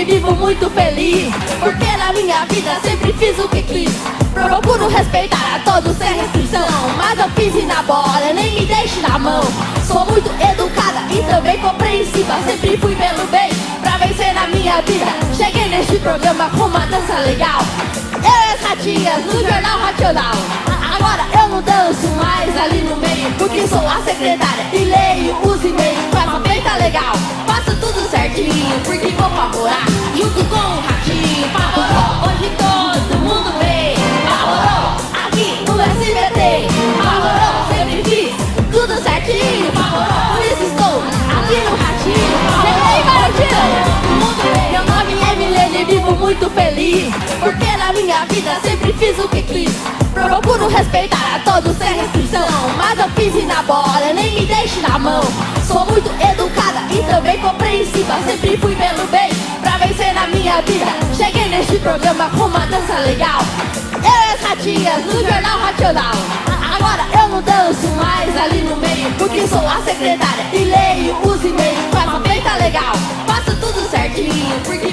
e vivo muito feliz, porque na minha vida sempre fiz o que quis. Procuro respeitar a todos sem restrição, mas não pise na bola, nem me deixe na mão. Sou muito educada e também compreensiva, sempre fui pelo bem, pra vencer na minha vida. Cheguei neste programa com uma dança legal, eu e as ratinhas no Jornal Racional. Agora eu não danço mais ali no meio, porque sou a secretária e leio os e-mails. Com essa feita legal, faço tudo certinho, porque vou favorar junto com o ratinho. Favorou, hoje todo mundo vê. Favorou, aqui no SBT. Favorou, sempre fiz tudo certinho. Favorou, por isso estou aqui no ratinho. Cheguei, garotinho, todo mundo vê. Meu nome é Milene e vivo muito feliz, porque na minha vida sempre fiz o que quis. Procuro respeitar a todos sem restrição, mas não pise na bola, nem me deixe na mão. Sou muito educada e também compreensiva, sempre fui pelo bem, pra vencer na minha vida. Cheguei neste programa com uma dança legal, eu e as ratinhas no Jornal Racional. Agora eu não danço mais ali no meio, porque sou a secretária e leio os e-mails. Com essa feita legal, faço tudo certinho, porque